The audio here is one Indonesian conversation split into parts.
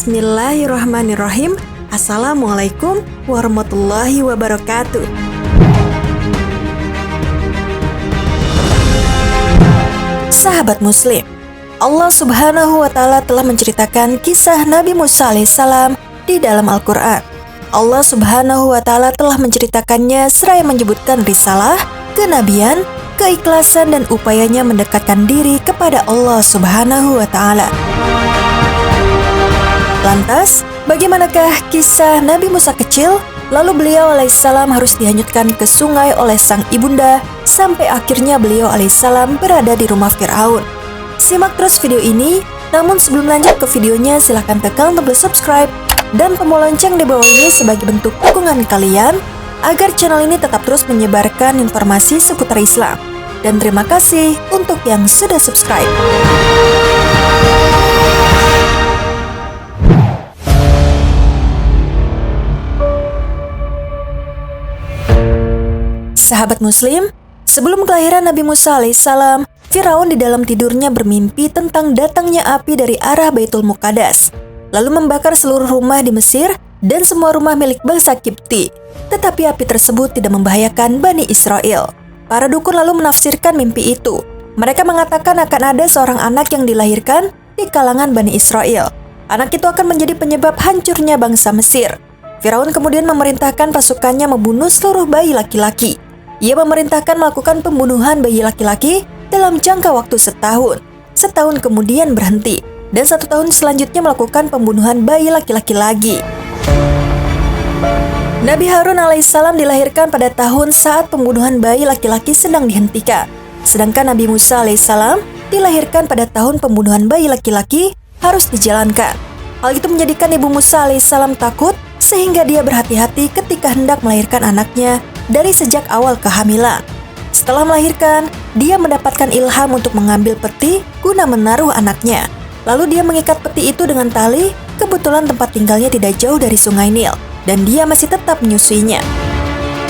Bismillahirrahmanirrahim. Assalamualaikum warahmatullahi wabarakatuh. Sahabat Muslim, Allah Subhanahu wa Ta'ala telah menceritakan kisah Nabi Musa alaihissalam di dalam Al-Quran. Allah Subhanahu wa Ta'ala telah menceritakannya seraya menyebutkan risalah, kenabian, keikhlasan dan upayanya mendekatkan diri kepada Allah Subhanahu wa Ta'ala. Lantas, bagaimanakah kisah Nabi Musa kecil? Lalu beliau alaihissalam harus dihanyutkan ke sungai oleh sang ibunda sampai akhirnya beliau alaihissalam berada di rumah Fir'aun. Simak terus video ini, namun sebelum lanjut ke videonya silahkan tekan tombol subscribe dan tombol lonceng di bawah ini sebagai bentuk dukungan kalian agar channel ini tetap terus menyebarkan informasi seputar Islam. Dan terima kasih untuk yang sudah subscribe. Sahabat Muslim, sebelum kelahiran Nabi Musa alaihissalam, Firaun di dalam tidurnya bermimpi tentang datangnya api dari arah Baitul Muqaddas, lalu membakar seluruh rumah di Mesir dan semua rumah milik bangsa Kipti. Tetapi api tersebut tidak membahayakan Bani Israel. Para dukun lalu menafsirkan mimpi itu. Mereka mengatakan akan ada seorang anak yang dilahirkan di kalangan Bani Israel. Anak itu akan menjadi penyebab hancurnya bangsa Mesir. Firaun kemudian memerintahkan pasukannya membunuh seluruh bayi laki-laki. Ia memerintahkan melakukan pembunuhan bayi laki-laki dalam jangka waktu setahun. Setahun kemudian berhenti, dan 1 tahun selanjutnya melakukan pembunuhan bayi laki-laki lagi. Nabi Harun alaihissalam dilahirkan pada tahun saat pembunuhan bayi laki-laki sedang dihentikan. Sedangkan Nabi Musa alaihissalam dilahirkan pada tahun pembunuhan bayi laki-laki harus dijalankan. Hal itu menjadikan Ibu Musa alaihissalam takut sehingga dia berhati-hati ketika hendak melahirkan anaknya dari sejak awal kehamilan. Setelah melahirkan, dia mendapatkan ilham untuk mengambil peti guna menaruh anaknya. Lalu dia mengikat peti itu dengan tali, kebetulan tempat tinggalnya tidak jauh dari sungai Nil, dan dia masih tetap menyusuinya.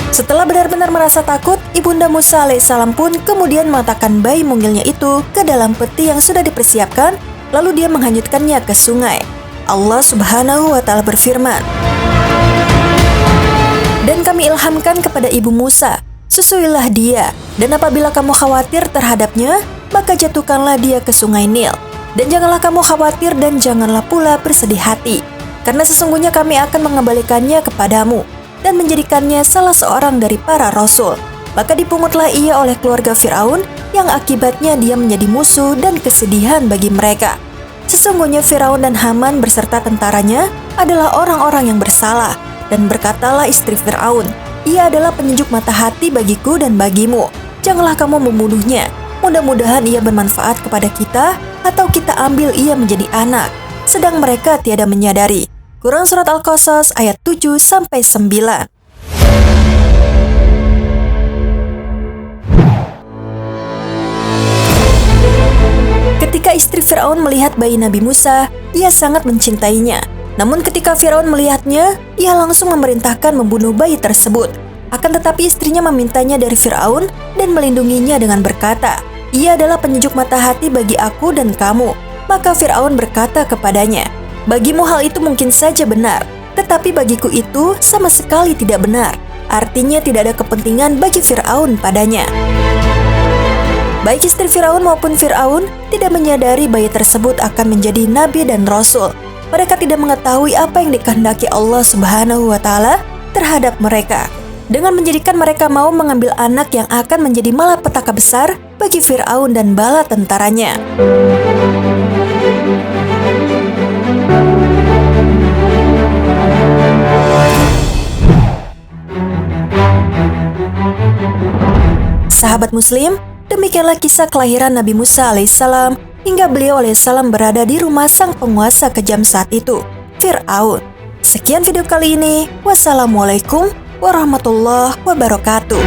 Setelah benar-benar merasa takut, Ibunda Musa alaihissalam pun kemudian meletakkan bayi mungilnya itu ke dalam peti yang sudah dipersiapkan, lalu dia menghanyutkannya ke sungai. Allah Subhanahu wa Ta'ala berfirman, "Dan kami ilhamkan kepada ibu Musa, susuilah dia, dan apabila kamu khawatir terhadapnya, maka jatuhkanlah dia ke sungai Nil. Dan janganlah kamu khawatir dan janganlah pula bersedih hati, karena sesungguhnya kami akan mengembalikannya kepadamu, dan menjadikannya salah seorang dari para rasul." Maka dipungutlah ia oleh keluarga Fir'aun, yang akibatnya dia menjadi musuh dan kesedihan bagi mereka. Sesungguhnya Firaun dan Haman beserta tentaranya adalah orang-orang yang bersalah. Dan berkatalah istri Fir'aun, "Ia adalah penyejuk mata hati bagiku dan bagimu. Janganlah kamu membunuhnya. Mudah-mudahan ia bermanfaat kepada kita, atau kita ambil ia menjadi anak." Sedang mereka tiada menyadari. Quran Surat Al-Qasas ayat 7-9. Ketika istri Fir'aun melihat bayi Nabi Musa, ia sangat mencintainya. Namun ketika Firaun melihatnya, ia langsung memerintahkan membunuh bayi tersebut. Akan tetapi istrinya memintanya dari Firaun dan melindunginya dengan berkata, "Ia adalah penyejuk mata hati bagi aku dan kamu." Maka Firaun berkata kepadanya, "Bagimu hal itu mungkin saja benar, tetapi bagiku itu sama sekali tidak benar." Artinya tidak ada kepentingan bagi Firaun padanya. Baik istri Firaun maupun Firaun tidak menyadari bayi tersebut akan menjadi nabi dan rasul. Mereka tidak mengetahui apa yang dikehendaki Allah Subhanahu wa Ta'ala terhadap mereka, dengan menjadikan mereka mau mengambil anak yang akan menjadi malapetaka besar bagi Fir'aun dan bala tentaranya. Sahabat Muslim, demikianlah kisah kelahiran Nabi Musa alaihissalam hingga beliau alaihissalam berada di rumah sang penguasa kejam saat itu, Fir'aun. Sekian video kali ini. Wassalamualaikum warahmatullahi wabarakatuh.